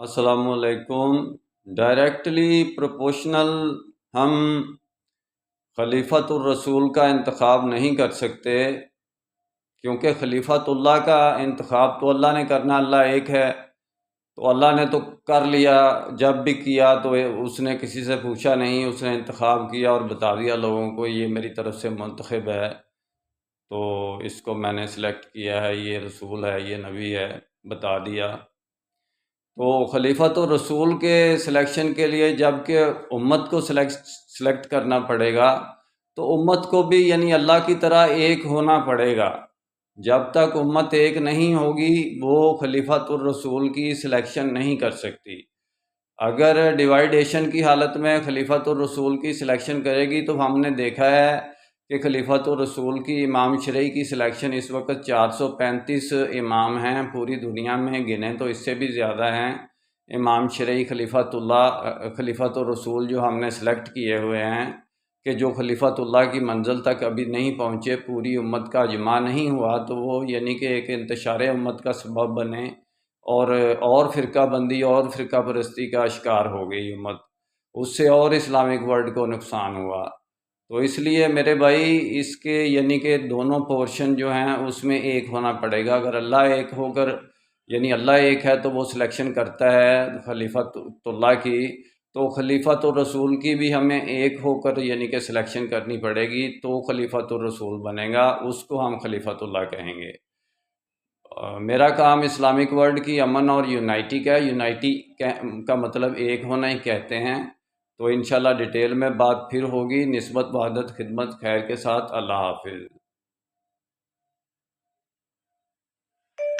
अस्सलाम वालेकुम। Directly proportional हम खलीफतुर रसूल का इंतखाब नहीं कर सकते, क्योंकि खलीफतुल्लाह का इंतखाब तो अल्लाह ने करना, अल्लाह एक है। तो अल्लाह ने तो कर लिया, जब भी किया तो उसने किसी से पूछा नहीं, उसने इंतखाब किया और बता दिया लोगों को ये मेरी तरफ से मुंतखब है, तो इसको मैंने सेलेक्ट किया है, ये रसूल है, ये नबी है, बता दिया। तो खलीफत और रसूल के सिलेक्शन के लिए जबकि उम्मत को सेलेक्ट करना पड़ेगा, तो उम्मत को भी यानी अल्लाह की तरह एक होना पड़ेगा। जब तक उम्मत एक नहीं होगी वो खलीफत और रसूल की सिलेक्शन नहीं कर सकती। अगर डिवाइडेशन की हालत में खलीफत और रसूल की सिलेक्शन करेगी तो हमने देखा है कि खलीफत और रसूल की इमाम शरई की सिलेक्शन इस वक्त 435 इमाम हैं पूरी दुनिया में, गिने तो इससे भी ज़्यादा हैं। इमाम शरई खलीफत और रसूल जो हमने सेलेक्ट किए हुए हैं कि जो खलीफतुल्लाह की मंजिल तक अभी नहीं पहुँचे, पूरी उम्मत का इजमा नहीं हुआ, तो वो यानी कि एक इंतशार उम्मत का सबब बने और फ़िरका बंदी और फ़िरका परस्ती का शिकार हो गई उम्मत, उससे और इस्लामिक वर्ल्ड को नुकसान हुआ। तो इसलिए मेरे भाई इसके यानी कि दोनों पोर्शन जो हैं उसमें एक होना पड़ेगा। अगर अल्लाह एक होकर यानी अल्लाह एक है तो वो सिलेक्शन करता है खलीफतुल्लाह की, तो खलीफत और रसूल की भी हमें एक होकर यानी कि सिलेक्शन करनी पड़ेगी, तो खलीफत और रसूल बनेगा, उसको हम खलीफतुल्लाह कहेंगे। मेरा काम इस्लामिक वर्ल्ड की अमन और यूनाइटी का है। यूनाइटी का मतलब एक होना ही कहते हैं। तो इंशाल्लाह डिटेल में बात फिर होगी। निस्बत वहदत खिदमत खैर के साथ। अल्लाह हाफिज़।